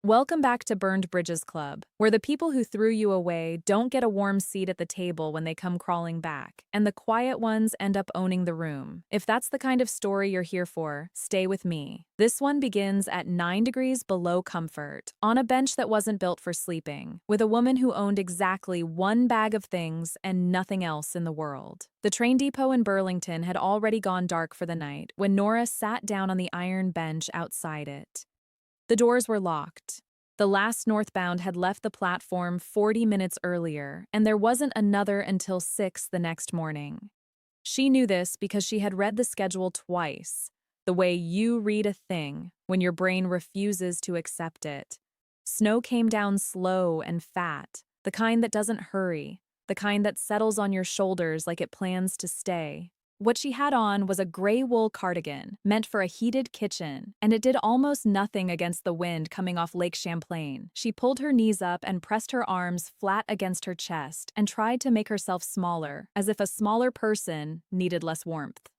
Welcome back to Burned Bridges Club, where the people who threw you away don't get a warm seat at the table when they come crawling back, and the quiet ones end up owning the room. If that's the kind of story you're here for, stay with me. This one begins at 9 degrees below comfort, on a bench that wasn't built for sleeping, with a woman who owned exactly one bag of things and nothing else in the world. The train depot in Burlington had already gone dark for the night when Nora sat down on the iron bench outside it. The doors were locked. The last northbound had left the platform 40 minutes earlier, and there wasn't another until 6 the next morning. She knew this because she had read the schedule twice, the way you read a thing when your brain refuses to accept it. Snow came down slow and fat, the kind that doesn't hurry, the kind that settles on your shoulders like it plans to stay. What she had on was a gray wool cardigan meant for a heated kitchen, and it did almost nothing against the wind coming off Lake Champlain. She pulled her knees up and pressed her arms flat against her chest and tried to make herself smaller, as if a smaller person needed less warmth.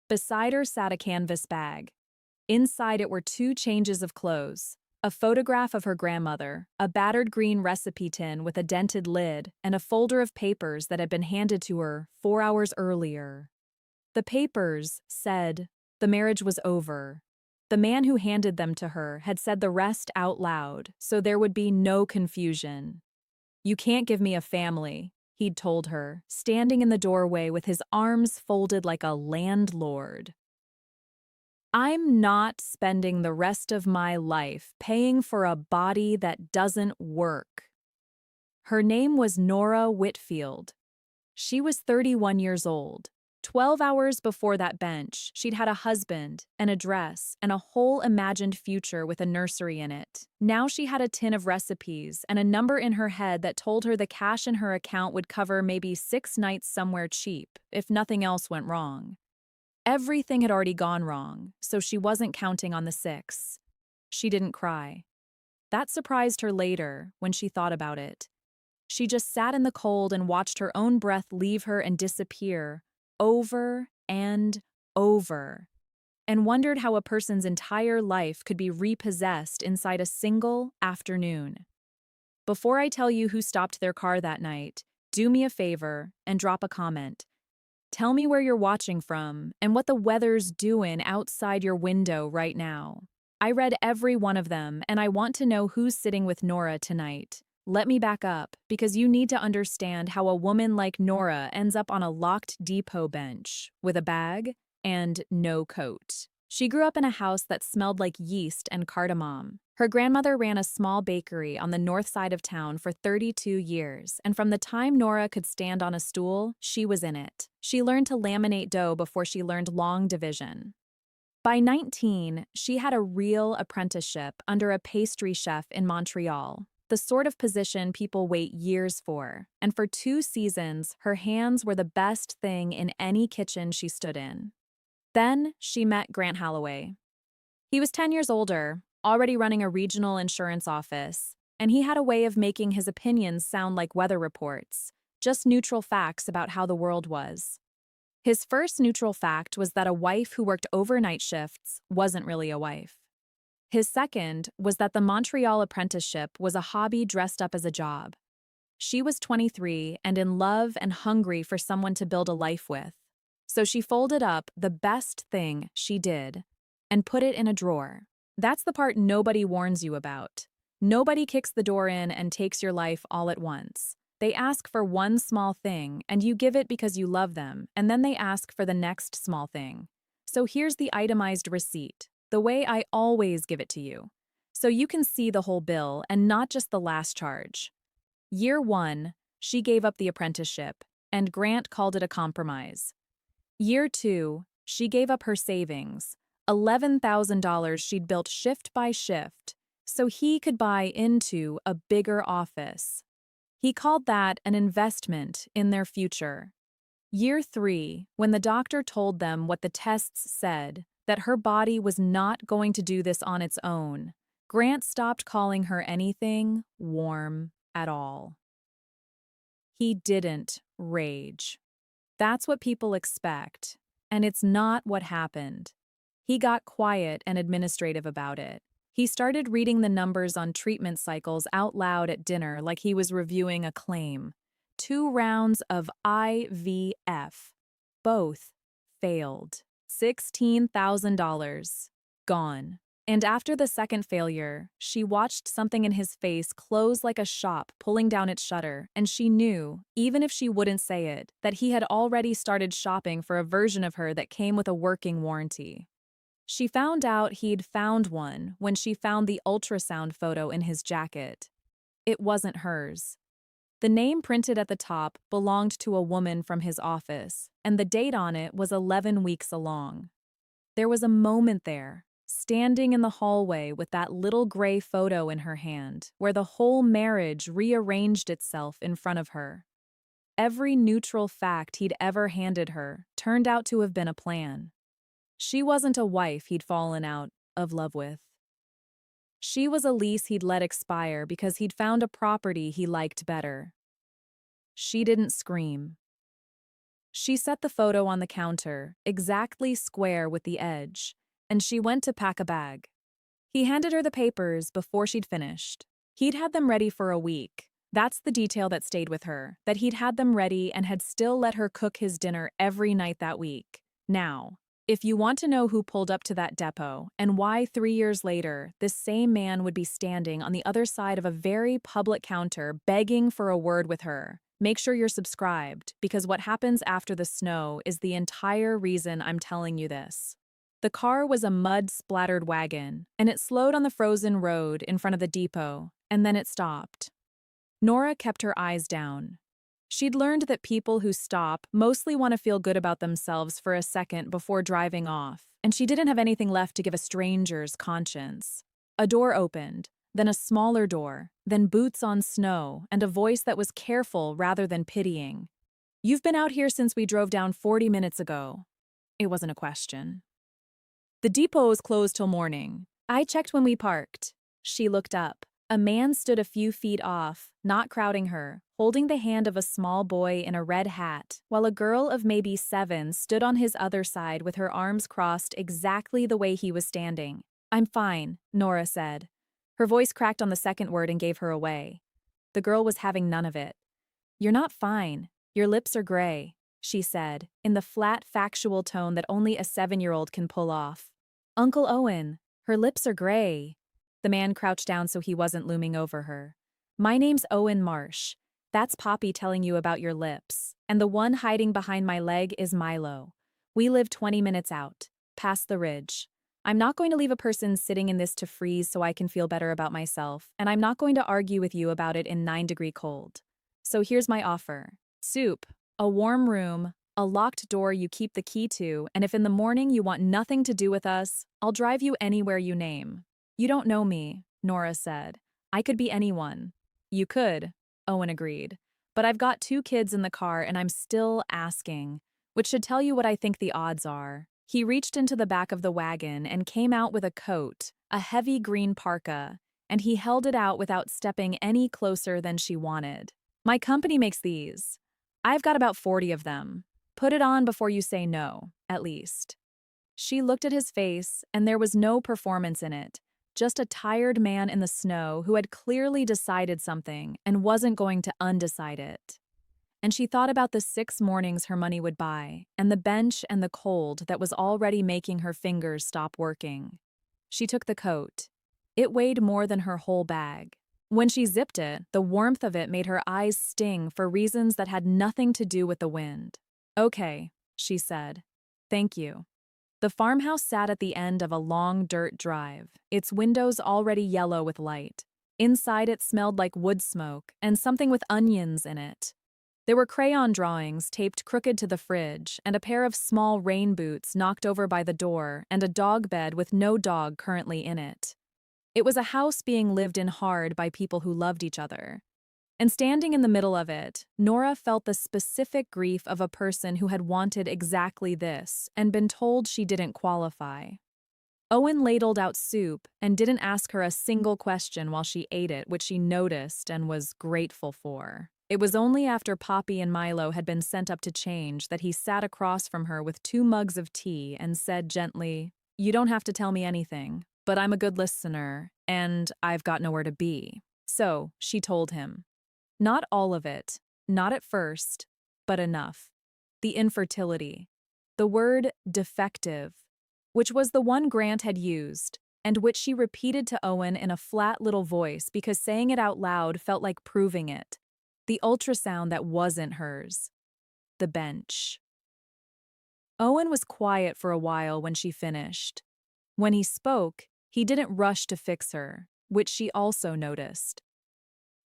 Beside her sat a canvas bag. Inside it were 2 changes of clothes, a photograph of her grandmother, a battered green recipe tin with a dented lid, and a folder of papers that had been handed to her 4 hours earlier. The papers said the marriage was over. The man who handed them to her had said the rest out loud, so there would be no confusion. "You can't give me a family," he'd told her, standing in the doorway with his arms folded like a landlord. "I'm not spending the rest of my life paying for a body that doesn't work." Her name was Nora Whitfield. She was 31 years old. 12 hours before that bench, she'd had a husband, an address, and a whole imagined future with a nursery in it. Now she had a tin of recipes and a number in her head that told her the cash in her account would cover maybe 6 nights somewhere cheap, if nothing else went wrong. Everything had already gone wrong, so she wasn't counting on the 6. She didn't cry. That surprised her later, when she thought about it. She just sat in the cold and watched her own breath leave her and disappear, over and over, and wondered how a person's entire life could be repossessed inside a single afternoon. Before I tell you who stopped their car that night, do me a favor and drop a comment. Tell me where you're watching from and what the weather's doing outside your window right now. I read every one of them, and I want to know who's sitting with Nora tonight. Let me back up, because you need to understand how a woman like Nora ends up on a locked depot bench with a bag and no coat. She grew up in a house that smelled like yeast and cardamom. Her grandmother ran a small bakery on the north side of town for 32 years, and from the time Nora could stand on a stool, she was in it. She learned to laminate dough before she learned long division. By 19, she had a real apprenticeship under a pastry chef in Montreal, the sort of position people wait years for, and for 2 seasons, her hands were the best thing in any kitchen she stood in. Then she met Grant Holloway. He was 10 years older, already running a regional insurance office, and he had a way of making his opinions sound like weather reports, just neutral facts about how the world was. His first neutral fact was that a wife who worked overnight shifts wasn't really a wife. His second was that the Montreal apprenticeship was a hobby dressed up as a job. She was 23 and in love and hungry for someone to build a life with. So she folded up the best thing she did and put it in a drawer. That's the part nobody warns you about. Nobody kicks the door in and takes your life all at once. They ask for one small thing, and you give it because you love them, and then they ask for the next small thing. So here's the itemized receipt, the way I always give it to you, so you can see the whole bill and not just the last charge. Year 1, she gave up the apprenticeship, and Grant called it a compromise. Year 2, she gave up her savings, $11,000 she'd built shift by shift, so he could buy into a bigger office. He called that an investment in their future. Year 3, when the doctor told them what the tests said, that her body was not going to do this on its own, Grant stopped calling her anything warm at all. He didn't rage. That's what people expect, and it's not what happened. He got quiet and administrative about it. He started reading the numbers on treatment cycles out loud at dinner like he was reviewing a claim. 2 rounds of IVF. Both failed. $16,000. Gone. And after the second failure, she watched something in his face close like a shop pulling down its shutter, and she knew, even if she wouldn't say it, that he had already started shopping for a version of her that came with a working warranty. She found out he'd found one when she found the ultrasound photo in his jacket. It wasn't hers. The name printed at the top belonged to a woman from his office, and the date on it was 11 weeks along. There was a moment there, standing in the hallway with that little gray photo in her hand, where the whole marriage rearranged itself in front of her. Every neutral fact he'd ever handed her turned out to have been a plan. She wasn't a wife he'd fallen out of love with. She was a lease he'd let expire because he'd found a property he liked better. She didn't scream. She set the photo on the counter, exactly square with the edge, and she went to pack a bag. He handed her the papers before she'd finished. He'd had them ready for a week. That's the detail that stayed with her, that he'd had them ready and had still let her cook his dinner every night that week. Now, if you want to know who pulled up to that depot and why 3 years later this same man would be standing on the other side of a very public counter begging for a word with her, make sure you're subscribed, because what happens after the snow is the entire reason I'm telling you this. The car was a mud-splattered wagon, and it slowed on the frozen road in front of the depot, and then it stopped. Nora kept her eyes down. She'd learned that people who stop mostly want to feel good about themselves for a second before driving off, and she didn't have anything left to give a stranger's conscience. A door opened, then a smaller door, then boots on snow, and a voice that was careful rather than pitying. "You've been out here since we drove down 40 minutes ago." It wasn't a question. "The depot is closed till morning. I checked when we parked." She looked up. A man stood a few feet off, not crowding her, holding the hand of a small boy in a red hat, while a girl of maybe 7 stood on his other side with her arms crossed exactly the way he was standing. "I'm fine," Nora said. Her voice cracked on the second word and gave her away. The girl was having none of it. "You're not fine. Your lips are gray," she said, in the flat, factual tone that only a 7-year-old can pull off. "Uncle Owen, her lips are gray." The man crouched down so he wasn't looming over her. "My name's Owen Marsh. That's Poppy telling you about your lips. And the one hiding behind my leg is Milo. We live 20 minutes out, past the ridge. I'm not going to leave a person sitting in this to freeze so I can feel better about myself, and I'm not going to argue with you about it in 9-degree cold. So here's my offer. Soup, a warm room, a locked door you keep the key to, and if in the morning you want nothing to do with us, I'll drive you anywhere you name." "You don't know me," Nora said. "I could be anyone." "You could," Owen agreed. "But I've got 2 kids in the car and I'm still asking, which should tell you what I think the odds are." He reached into the back of the wagon and came out with a coat, a heavy green parka, and he held it out without stepping any closer than she wanted. "My company makes these. I've got about 40 of them. Put it on before you say no, at least." She looked at his face, and there was no performance in it. Just a tired man in the snow who had clearly decided something and wasn't going to undecide it. And she thought about the 6 mornings her money would buy, and the bench and the cold that was already making her fingers stop working. She took the coat. It weighed more than her whole bag. When she zipped it, the warmth of it made her eyes sting for reasons that had nothing to do with the wind. "Okay," she said. "Thank you." The farmhouse sat at the end of a long dirt drive, its windows already yellow with light. Inside it smelled like wood smoke and something with onions in it. There were crayon drawings taped crooked to the fridge, and a pair of small rain boots knocked over by the door, and a dog bed with no dog currently in it. It was a house being lived in hard by people who loved each other. And standing in the middle of it, Nora felt the specific grief of a person who had wanted exactly this and been told she didn't qualify. Owen ladled out soup and didn't ask her a single question while she ate it, which she noticed and was grateful for. It was only after Poppy and Milo had been sent up to change that he sat across from her with 2 mugs of tea and said gently, "You don't have to tell me anything. but I'm a good listener, and I've got nowhere to be. So, she told him. Not all of it, not at first, but enough. The infertility. The word defective, which was the one Grant had used, and which she repeated to Owen in a flat little voice because saying it out loud felt like proving it. The ultrasound that wasn't hers. The bench. Owen was quiet for a while when she finished. When he spoke, he didn't rush to fix her, which she also noticed.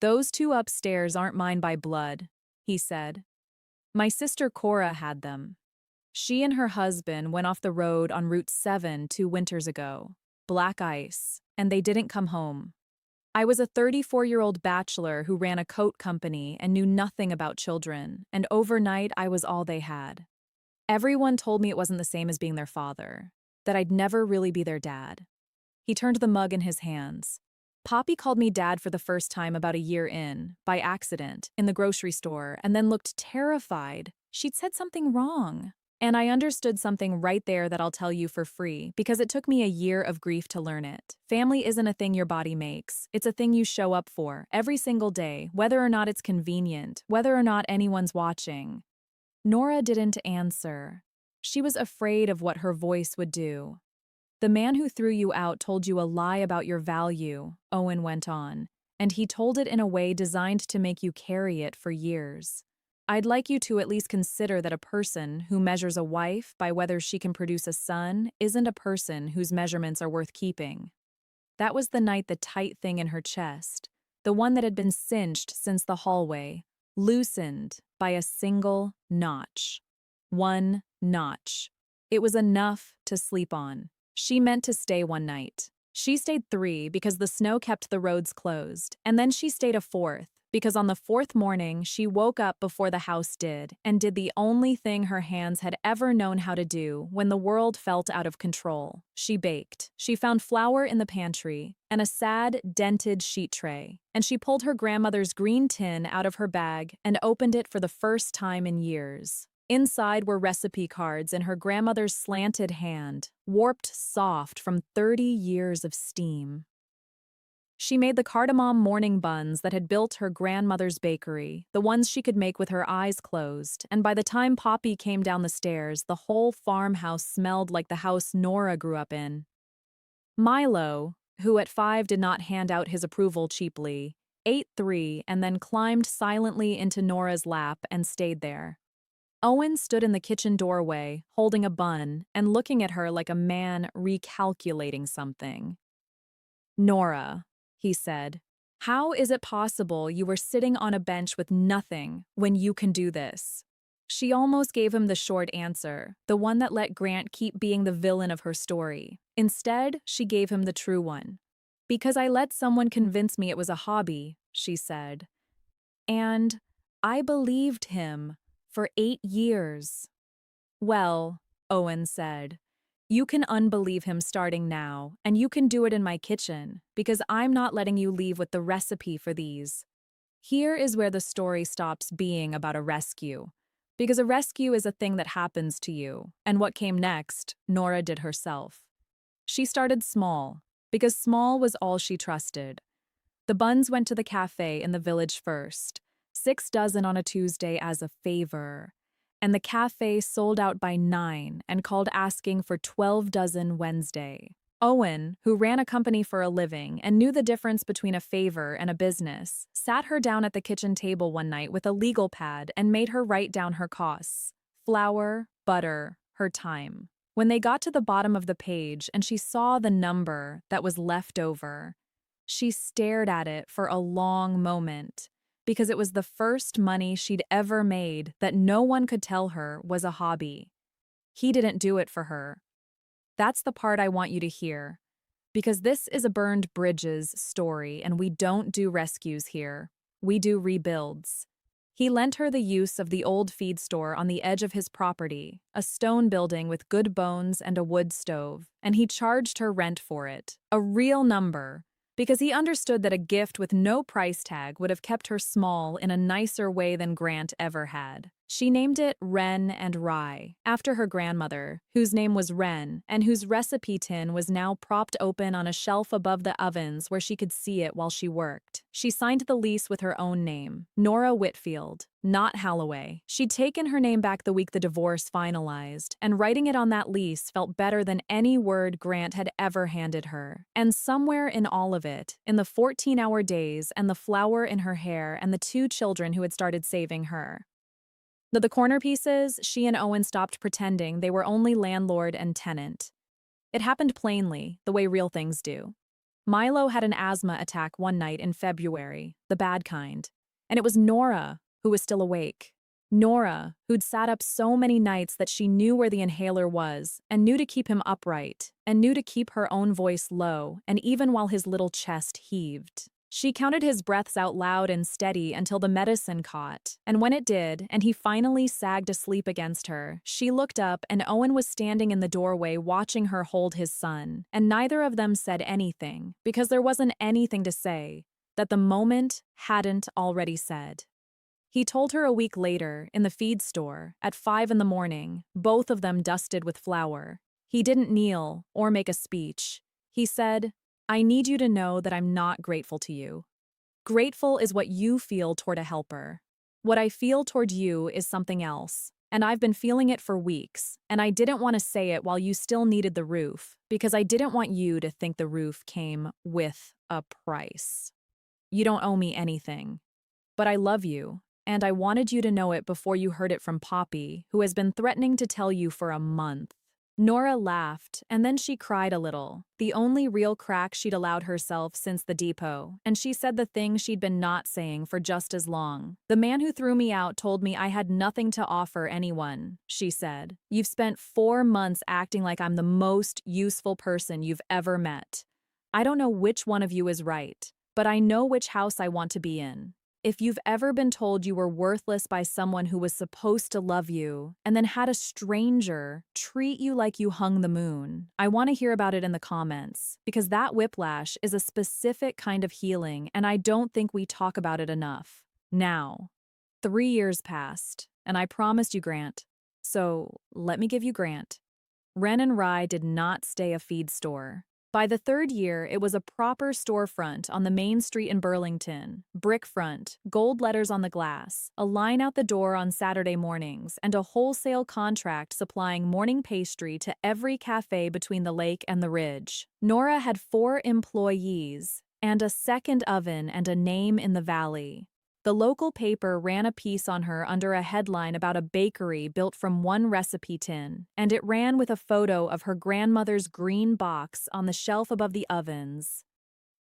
Those two upstairs aren't mine by blood, he said. My sister Cora had them. She and her husband went off the road on Route 7 2 winters ago. Black ice, and they didn't come home. I was a 34-year-old bachelor who ran a coat company and knew nothing about children, and overnight I was all they had. Everyone told me it wasn't the same as being their father, that I'd never really be their dad. He turned the mug in his hands. Poppy called me dad for the first time about a year in, by accident, in the grocery store, and then looked terrified. She'd said something wrong. And I understood something right there that I'll tell you for free, because it took me a year of grief to learn it. Family isn't a thing your body makes. It's a thing you show up for, every single day, whether or not it's convenient, whether or not anyone's watching. Nora didn't answer. She was afraid of what her voice would do. The man who threw you out told you a lie about your value, Owen went on, and he told it in a way designed to make you carry it for years. I'd like you to at least consider that a person who measures a wife by whether she can produce a son isn't a person whose measurements are worth keeping. That was the night the tight thing in her chest, the one that had been cinched since the hallway, loosened by a single notch. One notch. It was enough to sleep on. She meant to stay one night. She stayed 3 because the snow kept the roads closed, and then she stayed a 4th because on the 4th morning she woke up before the house did and did the only thing her hands had ever known how to do when the world felt out of control. She baked. She found flour in the pantry and a sad, dented sheet tray, and she pulled her grandmother's green tin out of her bag and opened it for the first time in years. Inside were recipe cards in her grandmother's slanted hand, warped soft from 30 years of steam. She made the cardamom morning buns that had built her grandmother's bakery, the ones she could make with her eyes closed, and by the time Poppy came down the stairs, the whole farmhouse smelled like the house Nora grew up in. Milo, who at 5 did not hand out his approval cheaply, ate 3 and then climbed silently into Nora's lap and stayed there. Owen stood in the kitchen doorway, holding a bun, and looking at her like a man recalculating something. Nora, he said, how is it possible you were sitting on a bench with nothing when you can do this? She almost gave him the short answer, the one that let Grant keep being the villain of her story. Instead, she gave him the true one. Because I let someone convince me it was a hobby, she said. And I believed him. For 8 years. Well, Owen said, you can unbelieve him starting now, and you can do it in my kitchen, because I'm not letting you leave with the recipe for these. Here is where the story stops being about a rescue, because a rescue is a thing that happens to you, and what came next, Nora did herself. She started small, because small was all she trusted. The buns went to the cafe in the village first. 6 dozen on a Tuesday as a favor, and the cafe sold out by 9 and called asking for 12 dozen Wednesday. Owen, who ran a company for a living and knew the difference between a favor and a business, sat her down at the kitchen table one night with a legal pad and made her write down her costs: flour, butter, her time. When they got to the bottom of the page and she saw the number that was left over, she stared at it for a long moment, because it was the first money she'd ever made that no one could tell her was a hobby. He didn't do it for her. That's the part I want you to hear, because this is a burned bridges story and we don't do rescues here. We do rebuilds. He lent her the use of the old feed store on the edge of his property, a stone building with good bones and a wood stove, and he charged her rent for it, a real number, because he understood that a gift with no price tag would have kept her small in a nicer way than Grant ever had. She named it Wren and Rye, after her grandmother, whose name was Wren, and whose recipe tin was now propped open on a shelf above the ovens where she could see it while she worked. She signed the lease with her own name, Nora Whitfield, not Halloway. She'd taken her name back the week the divorce finalized, and writing it on that lease felt better than any word Grant had ever handed her. And somewhere in all of it, in the 14-hour days and the flower in her hair and the 2 children who had started saving her, the corner pieces, she and Owen stopped pretending they were only landlord and tenant. It happened plainly, the way real things do. Milo had an asthma attack one night in February, the bad kind. And it was Nora who was still awake. Nora, who'd sat up so many nights that she knew where the inhaler was, and knew to keep him upright, and knew to keep her own voice low, and even while his little chest heaved. She counted his breaths out loud and steady until the medicine caught, and when it did, and he finally sagged asleep against her, she looked up and Owen was standing in the doorway watching her hold his son, and neither of them said anything, because there wasn't anything to say that the moment hadn't already said. He told her a week later, in the feed store, at 5 in the morning, both of them dusted with flour. He didn't kneel or make a speech. He said, "I need you to know that I'm not grateful to you. Grateful is what you feel toward a helper. What I feel toward you is something else, and I've been feeling it for weeks, and I didn't want to say it while you still needed the roof, because I didn't want you to think the roof came with a price. You don't owe me anything, but I love you, and I wanted you to know it before you heard it from Poppy, who has been threatening to tell you for a month." Nora laughed, and then she cried a little, the only real crack she'd allowed herself since the depot, and she said the thing she'd been not saying for just as long. "The man who threw me out told me I had nothing to offer anyone," she said. "You've spent 4 months acting like I'm the most useful person you've ever met. I don't know which one of you is right, but I know which house I want to be in. If you've ever been told you were worthless by someone who was supposed to love you, and then had a stranger treat you like you hung the moon, I want to hear about it in the comments, because that whiplash is a specific kind of healing, and I don't think we talk about it enough. Now, 3 years passed, and I promised you Grant. So, let me give you Grant." Wren and Rye did not stay a feed store. By the 3rd year, it was a proper storefront on the main street in Burlington, brick front, gold letters on the glass, a line out the door on Saturday mornings, and a wholesale contract supplying morning pastry to every cafe between the lake and the ridge. Nora had 4 employees, and a second oven and a name in the valley. The local paper ran a piece on her under a headline about a bakery built from 1 recipe tin, and it ran with a photo of her grandmother's green box on the shelf above the ovens.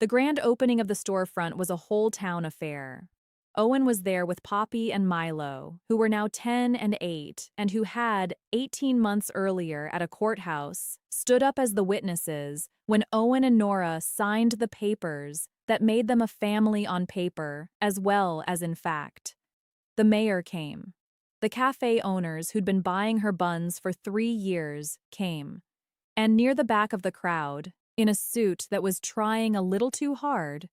The grand opening of the storefront was a whole town affair. Owen was there with Poppy and Milo, who were now 10 and 8, and who had, 18 months earlier at a courthouse, stood up as the witnesses when Owen and Nora signed the papers that made them a family on paper, as well as in fact. The mayor came. The cafe owners who'd been buying her buns for 3 years came. And near the back of the crowd, in a suit that was trying a little too hard,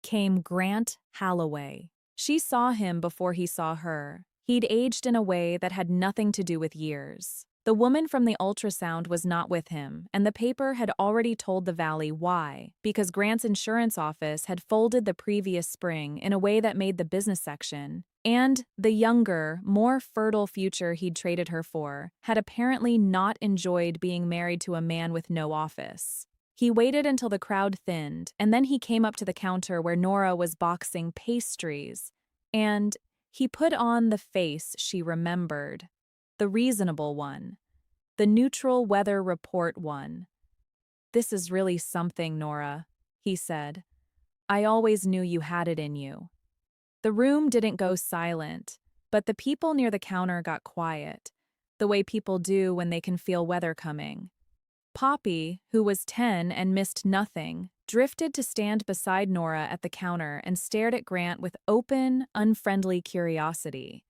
came Grant Halloway. She saw him before he saw her. He'd aged in a way that had nothing to do with years. The woman from the ultrasound was not with him, and the paper had already told the valley why, because Grant's insurance office had folded the previous spring in a way that made the business section, and the younger, more fertile future he'd traded her for had apparently not enjoyed being married to a man with no office. He waited until the crowd thinned, and then he came up to the counter where Nora was boxing pastries, and he put on the face she remembered. The reasonable one. The neutral weather report one. "This is really something, Nora," he said. "I always knew you had it in you." The room didn't go silent, but the people near the counter got quiet, the way people do when they can feel weather coming. Poppy, who was 10 and missed nothing, drifted to stand beside Nora at the counter and stared at Grant with open, unfriendly curiosity.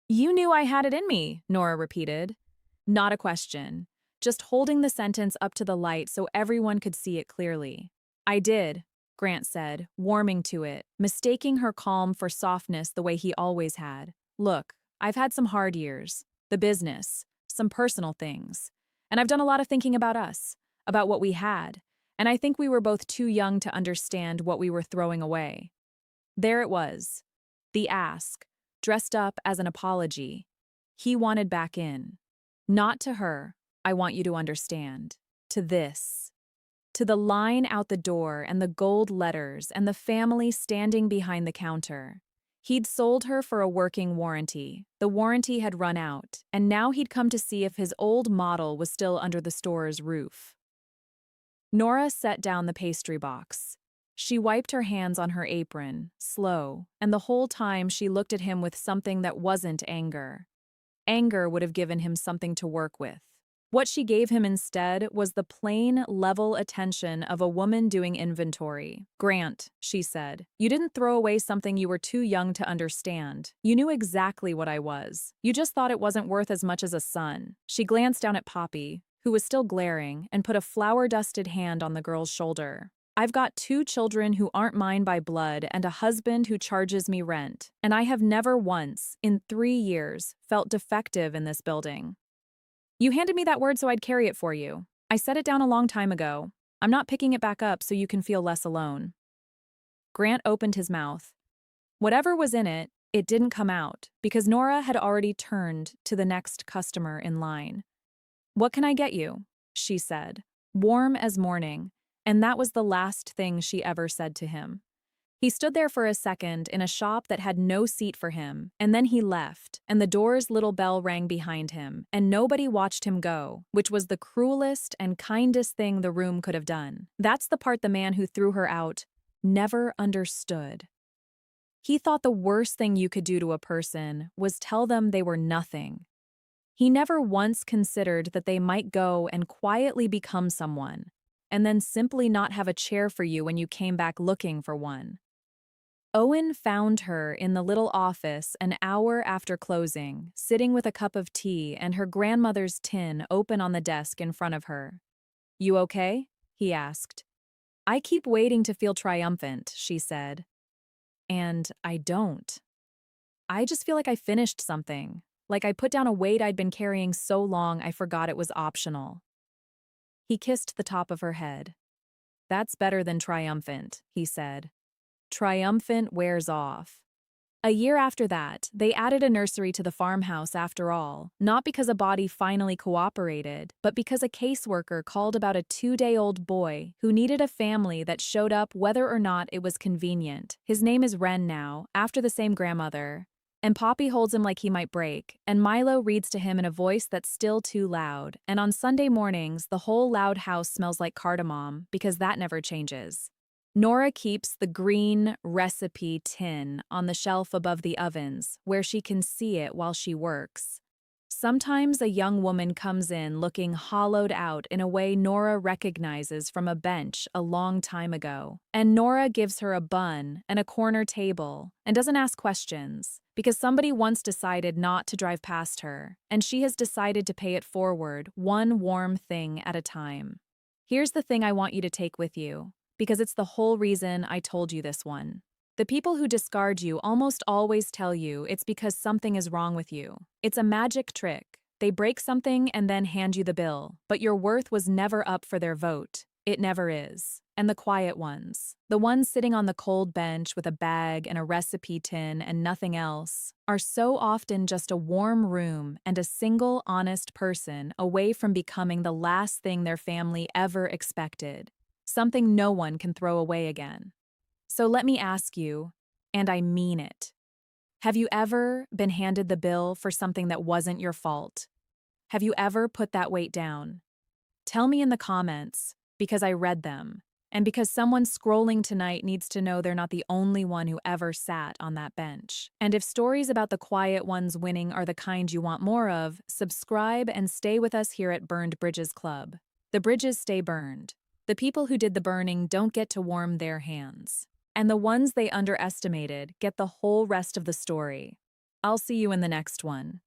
"You knew I had it in me," Nora repeated. Not a question, just holding the sentence up to the light so everyone could see it clearly. "I did," Grant said, warming to it, mistaking her calm for softness the way he always had. "Look, I've had some hard years, the business, some personal things. And I've done a lot of thinking about us, about what we had, and I think we were both too young to understand what we were throwing away. There it was, the ask, dressed up as an apology. He wanted back in. Not to her, I want you to understand. To this. To the line out the door and the gold letters and the family standing behind the counter. He'd sold her for a working warranty. The warranty had run out, and now he'd come to see if his old model was still under the store's roof. Nora set down the pastry box. She wiped her hands on her apron, slow, and the whole time she looked at him with something that wasn't anger. Anger would have given him something to work with. What she gave him instead was the plain, level attention of a woman doing inventory. "Grant," she said, "you didn't throw away something you were too young to understand. You knew exactly what I was. You just thought it wasn't worth as much as a son." She glanced down at Poppy, who was still glaring, and put a flour-dusted hand on the girl's shoulder. "I've got 2 children who aren't mine by blood and a husband who charges me rent, and I have never once, in 3 years, felt defective in this building. You handed me that word so I'd carry it for you. I set it down a long time ago. I'm not picking it back up so you can feel less alone." Grant opened his mouth. Whatever was in it, it didn't come out, because Nora had already turned to the next customer in line. "What can I get you?" she said, warm as morning, and that was the last thing she ever said to him. He stood there for a second in a shop that had no seat for him, and then he left, and the door's little bell rang behind him, and nobody watched him go, which was the cruelest and kindest thing the room could have done. That's the part the man who threw her out never understood. He thought the worst thing you could do to a person was tell them they were nothing. He never once considered that they might go and quietly become someone, and then simply not have a chair for you when you came back looking for one. Owen found her in the little office an hour after closing, sitting with a cup of tea and her grandmother's tin open on the desk in front of her. "You okay?" he asked. "I keep waiting to feel triumphant," she said. "And I don't. I just feel like I finished something, like I put down a weight I'd been carrying so long I forgot it was optional." He kissed the top of her head. "That's better than triumphant," he said. "Triumphant wears off." A year after that, they added a nursery to the farmhouse after all, not because a body finally cooperated, but because a caseworker called about a 2-day-old boy who needed a family that showed up whether or not it was convenient. His name is Ren now, after the same grandmother. And Poppy holds him like he might break, and Milo reads to him in a voice that's still too loud, and on Sunday mornings the whole loud house smells like cardamom, because that never changes. Nora keeps the green recipe tin on the shelf above the ovens, where she can see it while she works. Sometimes a young woman comes in looking hollowed out in a way Nora recognizes from a bench a long time ago, and Nora gives her a bun and a corner table and doesn't ask questions, because somebody once decided not to drive past her, and she has decided to pay it forward, one warm thing at a time. Here's the thing I want you to take with you, because it's the whole reason I told you this one. The people who discard you almost always tell you it's because something is wrong with you. It's a magic trick. They break something and then hand you the bill, but your worth was never up for their vote. It never is. And the quiet ones, the ones sitting on the cold bench with a bag and a recipe tin and nothing else, are so often just a warm room and a single honest person away from becoming the last thing their family ever expected. Something no one can throw away again. So let me ask you, and I mean it, have you ever been handed the bill for something that wasn't your fault? Have you ever put that weight down? Tell me in the comments, because I read them, and because someone scrolling tonight needs to know they're not the only one who ever sat on that bench. And if stories about the quiet ones winning are the kind you want more of, subscribe and stay with us here at Burned Bridges Club. The bridges stay burned. The people who did the burning don't get to warm their hands. And the ones they underestimated get the whole rest of the story. I'll see you in the next one.